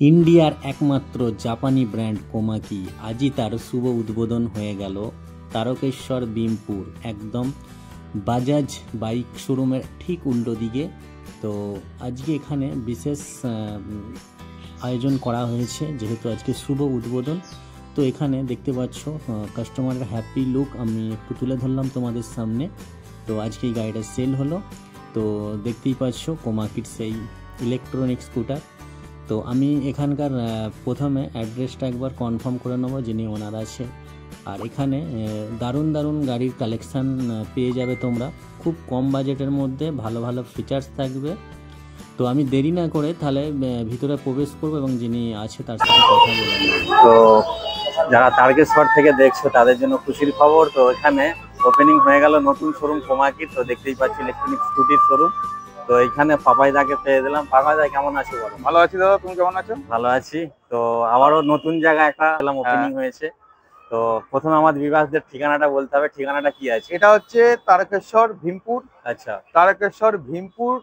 ইন্ডিয়ার একমাত্র জাপানি ব্র্যান্ড কোমাকি আজই তার শুভ উদ্বোধন হয়ে গেল তারকেশ্বর বিমপুর, একদম বাজাজ বাইক শোরুমের ঠিক উল্টো দিকে। তো আজকে এখানে বিশেষ আয়োজন করা হয়েছে, যেহেতু আজকে শুভ উদ্বোধন। তো এখানে দেখতে পাচ্ছ কাস্টমারের হ্যাপি লুক আমি একটু তুলে ধরলাম তোমাদের সামনে। তো আজকে এই গাড়িটা সেল হলো। তো দেখতেই পাচ্ছ কোমাকির সেই ইলেকট্রনিক স্কুটার। তো আমি এখানকার প্রথমে অ্যাড্রেসটা একবার কনফার্ম করে নেবো, যিনি ওনার আছে। আর এখানে দারুণ দারুণ গাড়ির কালেকশান পেয়ে যাবে তোমরা, খুব কম বাজেটের মধ্যে ভালো ভালো ফিচার্স থাকবে। তো আমি দেরি না করে তাহলে ভিতরে প্রবেশ করবো এবং যিনি আছে তার সাথে কথা বলবো। তো যারা তারকেশ্বর থেকে দেখছো তাদের জন্য খুশির খবর। তো এখানে ওপেনিং হয়ে গেল নতুন শোরুম কোমাকির। তো দেখতেই পাচ্ছি ইলেকট্রনিক স্কুটির শোরুম। তো এখানে পাপাইদাকে পেয়ে দিলাম। পাপাইদা কেমন আছো বলো? ভালো আছি দাদা, তুমি কেমন আছো? ভালো আছি। তো আবারও নতুন জায়গা একটা ওপেনিং হয়েছে। তো প্রথমে আমাদের বিভাগদের ঠিকানাটা বলতে হবে, ঠিকানাটা কি আছে? এটা হচ্ছে তারকেশ্বর ভীমপুর। আচ্ছা, তারকেশ্বর ভীমপুর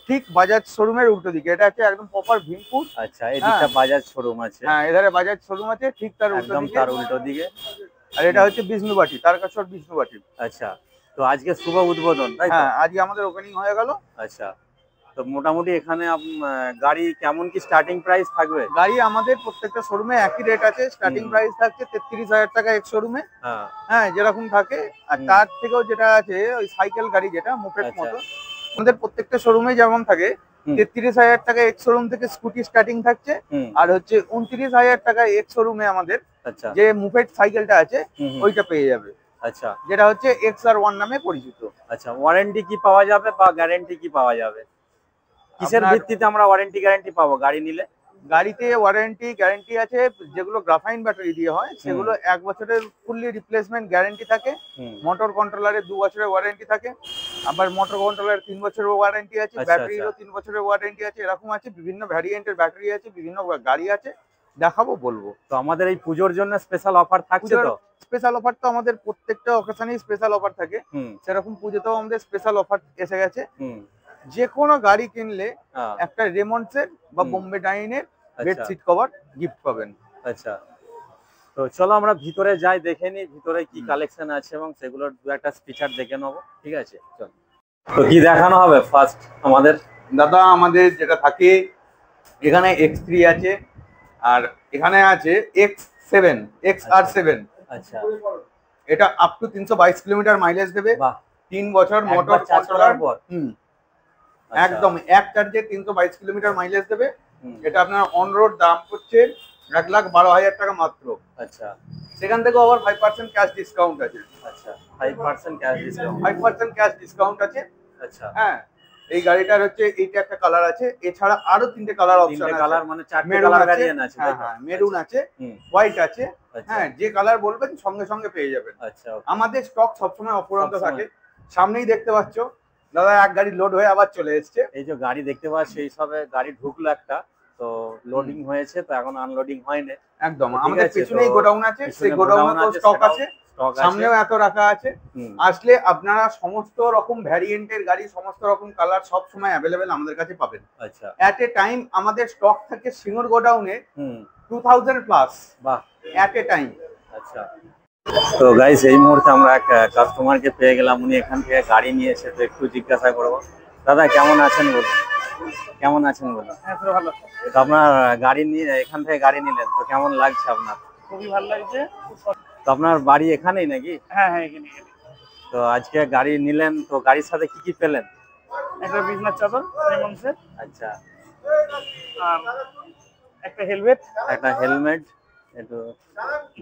ঠিক বাজাজ শোরুমের উল্টো দিকে। এটা হচ্ছে একদম প্রপার ভীমপুর। আচ্ছা, এদিকটা বাজাজ শোরুম আছে। হ্যাঁ, এধারে বাজাজ শোরুম আছে, ঠিক তার উল্টো দিকে। তার উল্টো দিকে। আর এটা হচ্ছে বিষ্ণুবাটি, তারকেশ্বর বিষ্ণুবাটি। আচ্ছা, তো আজকে শুভ উদ্বোধন, তাই তো? হ্যাঁ, আজকে আমাদের ওপেনিং হয়ে গেল। আচ্ছা, তো মোটামুটি এখানে গাড়ি কেমন কি স্টার্টিং প্রাইস থাকবে? গাড়ি আমাদের প্রত্যেকটা শোরুমে একই রেট আছে। স্টার্টিং প্রাইস থাকছে 33,000 টাকা এক শোরুমে। হ্যাঁ, যেরকম থাকে। আর তার থেকেও যেটা আছে ওই সাইকেল গাড়ি, যেটা মোপেড মতো, আমাদের প্রত্যেকটা শোরুমে যেমন থাকে 33,000 টাকা এক শোরুম থেকে স্কুটি স্টার্টিং থাকছে। আর হচ্ছে 29,000 টাকা এক শোরুমে আমাদের যে মুভেট সাইকেলটা আছে ওইটা পেয়ে যাবে। আচ্ছা, যেটা হচ্ছে XR1 নামে পরিচিত। আচ্ছা, ওয়ারেন্টি কি পাওয়া যাবে বা গ্যারান্টি কি পাওয়া যাবে? কিসের ভিত্তিতে আমরা ওয়ারেন্টি গ্যারান্টি পাবো গাড়ি নিলে? গাড়িতে ওয়ারেন্টি গ্যারান্টি আছে, যেগুলো গ্রাফাইন ব্যাটারি দিয়ে হয় সেগুলো 1 বছরের ফুললি রিপ্লেসমেন্ট গ্যারান্টি থাকে। মোটর কন্ট্রোলারের 2 বছরের ওয়ারেন্টি থাকে। আবার মোটর কন্ট্রোলারের 3 বছরের ওয়ারেন্টি আছে। ব্যাটারিরও 3 বছরের ওয়ারেন্টি আছে। এরকম আছে, বিভিন্ন ভ্যারিয়েন্টের ব্যাটারি আছে, বিভিন্ন গাড়ি আছে, দেখাবো, বলবো। তো আমাদের এই পুজোর জন্য স্পেশাল অফার থাকছে তো? স্পেশাল অফার তো আমাদের প্রত্যেকটা অকেশনেই স্পেশাল অফার থাকে। সেরকম পুজোতেও আমাদের স্পেশাল অফার এসে গেছে। যে কোনো গাড়ি কিনলে একটা রেমন্ডসের বা বোম্বে ডাইনের বেডশিট কভার গিফট পাবেন। আচ্ছা, তো চলো আমরা ভিতরে যাই, দেখে নিই ভিতরে কি কালেকশন আছে এবং সেগুলোর দু একটা ফিচার দেখে নেবো। ঠিক আছে, চলো। তো কি দেখানো হবে ফার্স্ট আমাদের? দাদা, আমাদের যেটা থাকে এখানে X3 আছে, আর এখানে আছে X7, XR7। আচ্ছা, এটা আপ টু 322 কিলোমিটার মাইলেজ দেবে। 3 বছর মোটর কন্ট্রোলার পর একদম এক চার্জে 322 কিলোমিটার মাইলেজ দেবে। এটা আপনার অন রোড দাম হচ্ছে 1,12,000 টাকা মাত্র। আচ্ছা, সেখান থেকে আবার 5% ক্যাশ ডিসকাউন্ট আছে। আচ্ছা, 5% ক্যাশ ডিসকাউন্ট। 5% ক্যাশ ডিসকাউন্ট আছে। আচ্ছা, হ্যাঁ, এই গাড়িটার হচ্ছে এইটা একটা কালার আছে, এছাড়া আরো 3টে কালার অপশন আছে। কালার মানে 4টে কালার ভ্যারিয়েন্ট আছে। হ্যাঁ, মেরুন আছে, হোয়াইট আছে। হ্যাঁ, যে কালার বলবেন সঙ্গে সঙ্গে পেয়ে যাবেন। আচ্ছা, আমাদের স্টক সবসময় অফুরন্ত থাকে। সামনেই দেখতে পাচ্ছ দাদা, এক গাড়ি লোড হয়ে আবার চলে এসেছে। এই যে গাড়ি দেখতে পাচ্ছ, এই সবে গাড়ি ঢুকলো একটা, তো লোডিং হয়েছে, তো এখন আনলোডিং হয়নি। একদম, আমাদের পিছনেই গোডাউন আছে, সেই গোডাউনে তো স্টক আছে, সামনেও এত রাখা আছে। আসলে আপনারা সমস্ত রকম ভ্যারিয়েন্টের গাড়ি, সমস্ত রকম কালার সব সময় অ্যাভেলেবেল আমাদের কাছে পাবেন। আচ্ছা, এট এ টাইম আমাদের স্টক থাকে সিঙ্গুর গোডাউনে 2000 প্লাস। বাহ, এট এ টাইম। আচ্ছা, তো গাইস এই মুহূর্তে আমরা এক কাস্টমারকে পেয়ে গেলাম, উনি এখান থেকে গাড়ি নিয়েছে। তো একটু জিজ্ঞাসা করবো, দাদা কেমন আছেন বলুন? কেমন আছেন বলুন? হ্যাঁ, ভালো। তো আপনার গাড়ি নিয়ে এখান থেকে গাড়ি নিলেন, তো কেমন লাগছে আপনার? খুবই ভালো লাগছে। তো আপনার বাড়ি এখানেই নাকি? হ্যাঁ হ্যাঁ, এখানে। তো আজকে গাড়ি নিলেন, তো গাড়ির সাথে কি কি পেলেন? একটা বিজনেস চাদর রেমন্ডসের। আচ্ছা, আর একটা হেলমেট। একটা হেলমেট একটু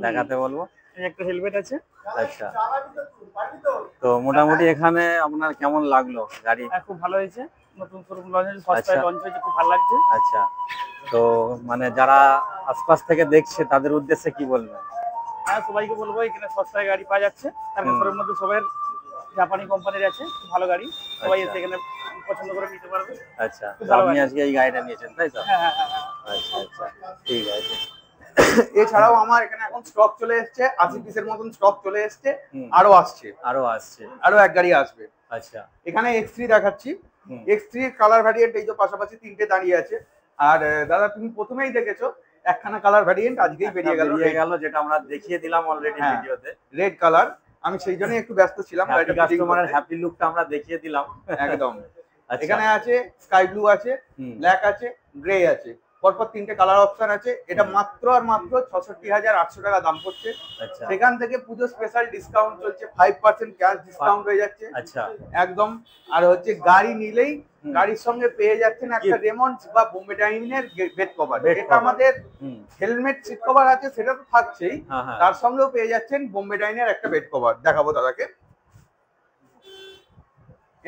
দেখাতে বলবো। একটা হেলমেট আছে। আচ্ছা, তো মোটামুটি এখানে আপনার কেমন লাগলো গাড়ি? খুব ভালো হয়েছে, নতুন শোরুম লঞ্চ হয়েছে, সস্তায় লঞ্চ হয়েছে, খুব ভালো লাগছে। আচ্ছা, তো মানে যারা আশপাশ থেকে দেখছে তাদের উদ্দেশ্যে কি বলবেন? হ্যাঁ, সবাইকে বলবো এখানে সস্তায় গাড়ি পাওয়া যাচ্ছে। তারকেশ্বরের মধ্যে সবাই জাপানি কোম্পানির আছে, খুব ভালো গাড়ি, সবাই এসে এখানে পছন্দ করে নিতে পারবে। আচ্ছা, তো আপনি আজকে এই গাড়িটা নিয়েছেন, তাই তো? হ্যাঁ হ্যাঁ। আচ্ছা আচ্ছা, ঠিক আছে। এছাড়াও আমার এখানে এখন স্টক চলে এসেছে, 80 পিসের মতন স্টক চলে এসেছে, আরো আসছে। আরো এক গাড়ি আসবে। আচ্ছা, এখানে X3 দেখাচ্ছি। X3 কালার ভ্যারিয়েন্ট এই যে পাশাপাশি 3টে দাঁড়িয়ে আছে। আর দাদা তুমি প্রথমেই দেখেছো একখানা কালার ভ্যারিয়েন্ট আজকেই বেরিয়ে গেল, যেটা আমরা দেখিয়ে দিলাম অলরেডি ভিডিওতে, রেড কালার। আমি সেই জন্য একটু ব্যস্ত ছিলাম, কাস্টমারের হ্যাপি লুকটা আমরা দেখিয়ে দিলাম একদম। এখানে আছে স্কাই ব্লু আছে, ব্ল্যাক আছে, গ্রে আছে, পরপর 3টে কালার অপশন আছে। এটা মাত্র আর মাত্র ৬৬,৮০০ টাকা দাম পড়ছে। সেখান থেকে পুজো স্পেশাল ডিসকাউন্ট চলছে, 5% ক্যাশ ডিসকাউন্ট হয়ে যাচ্ছে একদম। আর হচ্ছে গাড়ি নিলেই গাড়ির সঙ্গে পেয়ে যাচ্ছেন একটা রেমন্ডস বা বোম্বে ডাইনিংয়ের বেড কভার। এটা আমাদের হেলমেট সিট কভার আছে, সেটা তো থাকছেই, তার সঙ্গেও পেয়ে যাচ্ছেন বোম্বে ডাইনিংয়ের একটা বেড কভার। দেখাবো দাদাকে,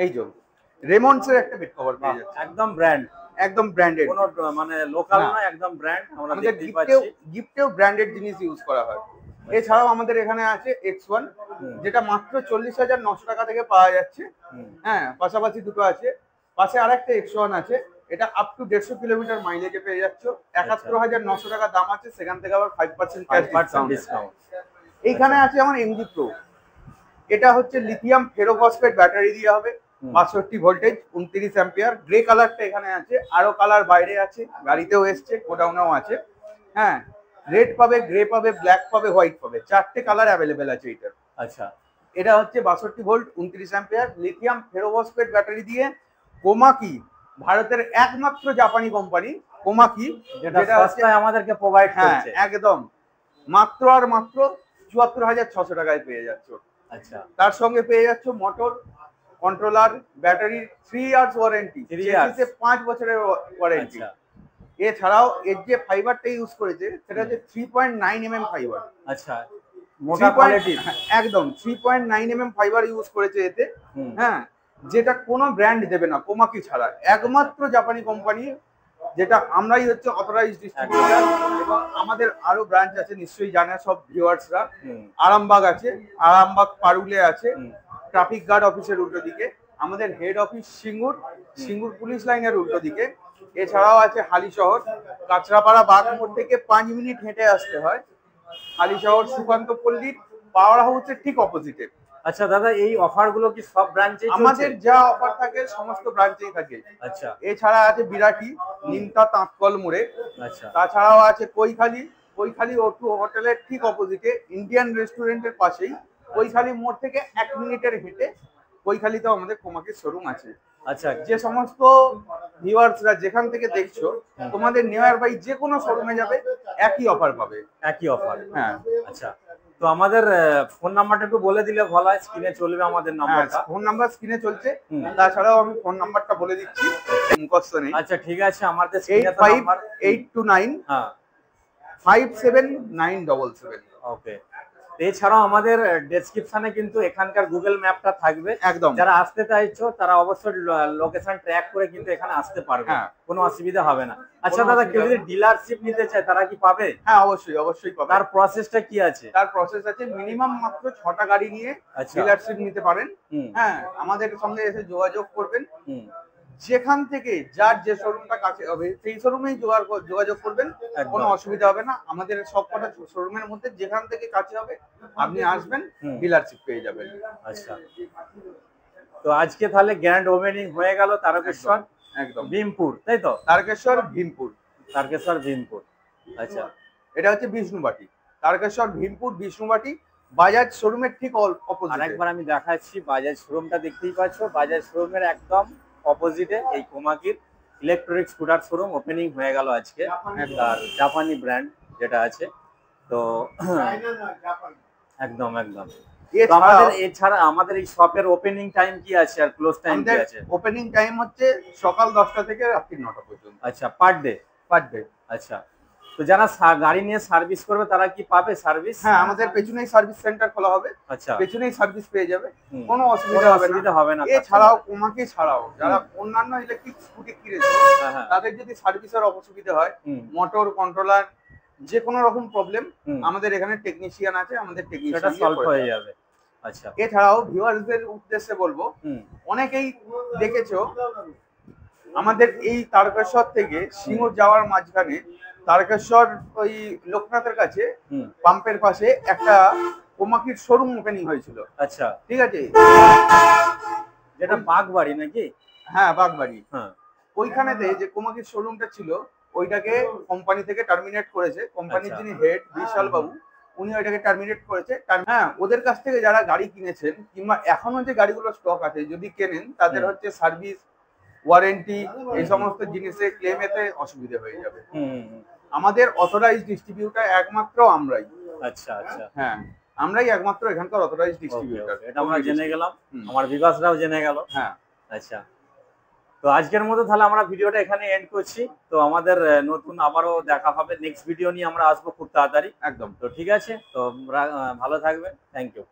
এই যে রেমন্ডস এর একটা বেড কভার পেয়ে যাচ্ছে, একদম ব্র্যান্ড, একদম ব্র্যান্ডেড, কোনো মানে লোকাল না, একদম ব্র্যান্ড। আমরা দেখতেই পাচ্ছি গিফটেও ব্র্যান্ডেড জিনিস ইউজ করা হয়। এছাড়াও আমাদের এখানে আছে X1, যেটা মাত্র 40,900 টাকা থেকে পাওয়া যাচ্ছে। হ্যাঁ, পাশাপাশি দুটো আছে, পাশে আরেকটা X1 আছে, এটা আপ টু 150 কিলোমিটার মাইলেজে পেয়ে যাচ্ছ। 71,900 টাকা দাম আছে, সেখান থেকে আবার 5% ক্যাশ ডিসকাউন্ট। এইখানে আছে আমার MG Pro, এটা হচ্ছে লিথিয়াম ফেরোফসফেট ব্যাটারি দিয়ে হবে, 65 ভোল্টেজ, 29 অ্যাম্পিয়ার। গ্রে কালারটা এখানে আছে, আরো কালার বাইরে আছে, গাড়িতেও এসছে, গোডাউনেও আছে। হ্যাঁ, রেড পাবে, গ্রে পাবে, ব্ল্যাক পাবে, হোয়াইট পাবে, 4টে কালার অ্যাভেলেবেল আছে এটার। আচ্ছা, এটা হচ্ছে 62 volt, 29 ampere, lithium ferrophosphate battery দিয়ে। কোমাকি ভারতের একমাত্র জাপানি কোম্পানি, কোমাকি, যেটা সস্তায় আমাদেরকে প্রোভাইড করছে, একদম মাত্র আর মাত্র 74,600 টাকায় পেয়ে যাচ্ছ। আচ্ছা, তার সঙ্গে পেয়ে যাচ্ছ motor, controller, battery, 3 years warranty, 5 বছরের ওয়ারেন্টি। এছাড়াও এর যে ফাইবারটা ইউজ করেছে সেটা হচ্ছে 3.9 mm ফাইবার। আচ্ছা, মোটা কোয়ালিটি, একদম 3.9 mm ফাইবার ইউজ করেছে এতে। হ্যাঁ, যেটা কোনো ব্র্যান্ড দেবে না কোমাকি ছাড়া, একমাত্র জাপানি কোম্পানি, যেটা আমরাই হচ্ছে অথরাইজড ডিস্ট্রিবিউটর। এবং আমাদের আরো ব্রাঞ্চ আছে, নিশ্চয়ই জানে সব ভিউয়ার্সরা। আরামবাগ আছে, আরামবাগ পারুলে আছে, ট্রাফিক গার্ড অফিসের উল্টো দিকে। আমাদের হেড অফিস সিঙ্গুর পুলিশ লাইনের উল্টো দিকে। এছাড়াও আছে হালিশহর, কাঁচরাপাড়া বাঘমোড় থেকে 5 মিনিট হেঁটে আসতে হয়। হালিশহর সুকান্ত পল্লীর পাওয়ার হাউসের ঠিক অপোজিটে। আচ্ছা দাদা, এই অফার গুলো কি সব ব্রাঞ্চে? আমাদের যা অফার থাকে সমস্ত ব্রাঞ্চেই থাকে। আচ্ছা, এছাড়া আছে বিরাটি, নিমতা তাঁতকল মোড়ে। আচ্ছা, তাছাড়াও আছে কৈখালি O2 হোটেলের ঠিক অপোজিটে, ইন্ডিয়ান রেস্টুরেন্টের পাশেই, কৈখালি মোড় থেকে 1 মিনিটের হেঁটে কৈখালিতেও আমাদের কোমাকির শোরুম আছে। আচ্ছা, যে সমস্ত ভিউয়ার্সরা যেখান থেকে দেখছো, তোমাদের নিয়ার বাই যে কোনো শোরুমে যাবে একই অফার পাবে, একই অফার। হ্যাঁ, আচ্ছা, তো আমাদের ফোন নাম্বারটা একটু বলে দিলে ভালো হয়, স্ক্রিনে চলবে আমাদের নাম্বারটা। ফোন নাম্বার স্ক্রিনে চলছে, তাছাড়াও আমি ফোন নাম্বারটা বলে দিচ্ছি, মুখস্থ নেই। আচ্ছা, ঠিক আছে, আমাদের স্ক্রিনে তো নাম্বার 8582 হ্যাঁ 57977। ওকে। এছাড়াও আমাদের ডেসক্রিপশনে কিন্তু এখানকার গুগল ম্যাপটা থাকবে, একদম। যারা আসতে চাইছো তারা অবশ্যই লোকেশন ট্র্যাক করে কিন্তু এখানে আসতে পারবে, কোনো অসুবিধা হবে না। আচ্ছা দাদা, কেউ যদি ডিলারশিপ নিতে চায় তারা কি পাবে? হ্যাঁ, অবশ্যই পাবে। তার প্রসেসটা কি আছে? তার প্রসেস আছে, মিনিমাম মাত্র 6টা গাড়ি নিয়ে ডিলারশিপ নিতে পারেন। হ্যাঁ, আমাদের সঙ্গে এসে যোগাযোগ করবেন। যেখান থেকে যার যে শোরুমটা কাছে হবে সেই শোরুমেই যোগাযোগ করবেন, কোনো অসুবিধা হবে না। আমাদের সবকটা শোরুমের মধ্যে যেখান থেকে কাছে হবে আপনি আসবেন, ডিলারশিপ পেয়ে যাবেন। আচ্ছা, তো আজকে তাহলে গ্র্যান্ড ওপেনিং হয়ে গেল তারকেশ্বর, একদম ভীমপুর, তাই তো? তারকেশ্বর ভীমপুর। আচ্ছা, এটা হচ্ছে বিষ্ণুবাটি, তারকেশ্বর ভীমপুর বিষ্ণুবাটি, বাজাজ শোরুমের ঠিক অপোজিট। আরেকবার আমি দেখাচ্ছি, বাজাজ শোরুমটা দেখতেই পাচ্ছ, বাজাজ শোরুমের একদম অপোজিটে এই কোমাকির ইলেকট্রিক স্কুটার শোরুম ওপেনিং হয়ে গেল আজকে। আর জাপানি ব্র্যান্ড যেটা আছে, তো একদম এছাড়া আমাদের এই শপের ওপেনিং টাইম কি আছে আর ক্লোজ টাইম কি আছে? ওপেনিং টাইম হচ্ছে সকাল 10টা থেকে রাত্রি 9টা পর্যন্ত। আচ্ছা, পার ডে? আচ্ছা, তো যারা গাড়ি নিয়ে সার্ভিস করবে তারা কি পাবে সার্ভিস? হ্যাঁ, আমাদের পেছনেই সার্ভিস সেন্টার খোলা হবে। আচ্ছা, পেছনেই সার্ভিস পেয়ে যাবে, কোনো অসুবিধা হবে না। এছাড়াও কোমাকি ছাড়াও যারা অন্যান্য ইলেকট্রিক স্কুটি কিনেছে তাদের যদি সার্ভিসের অসুবিধা হয়, মোটর, কন্ট্রোলার, যে কোনো রকম প্রবলেম, আমাদের এখানে টেকনিশিয়ান আছে, আমাদের টেকনিশিয়ান সলভ হয়ে যাবে। আচ্ছা, এছাড়াও ভিউয়ারদের উদ্দেশ্যে বলবো, অনেকেই দেখেছো আমাদের এই তারকেশ্বর থেকে সিঙ্গুর যাওয়ার মাঝখানে তারকেশ্বর ওই লোকনাথের কাছে পাম্পের পাশে একটা কোমাকির শোরুম ওপেনিং হয়েছিল। আচ্ছা, ঠিক আছে, যেটা বাগবাড়ি নাকি? হ্যাঁ, বাগবাড়ি। হ্যাঁ, ওইখানেতে যে কোমাকির শোরুমটা ছিল ওইটাকে কোম্পানি থেকে টার্মিনেট করেছে। কোম্পানির যিনি হেড বিশাল বাবু, উনি ওইটাকে টার্মিনেট করেছে। হ্যাঁ, ওদের কাছ থেকে যারা গাড়ি কিনেছেন কিংবা এখনো যে গাড়িগুলো স্টক আছে যদি কেনেন, তাদের হচ্ছে সার্ভিস, ওয়ারেন্টি, এই সমস্ত জিনিসে ক্লেমেতে অসুবিধা হয়ে যাবে। আমাদের অথরাইজ ডিস্ট্রিবিউটার একমাত্র আমরাই। আচ্ছা আচ্ছা, হ্যাঁ, আমরাই একমাত্র এখানকার অথরাইজ ডিস্ট্রিবিউটার। এটা আমরা জেনে গেলাম, আমার বিকাশরাও জেনে গেল। হ্যাঁ, আচ্ছা, তো আজকের মতো তাহলে আমরা ভিডিওটা এখানে এন্ড করছি। তো আমাদের নতুন আবারও দেখা হবে, নেক্সট ভিডিও নিয়ে আমরা আসবো খুব তাড়াতাড়ি। একদম। তো ঠিক আছে, তো ভালো থাকবেন, থ্যাংক ইউ।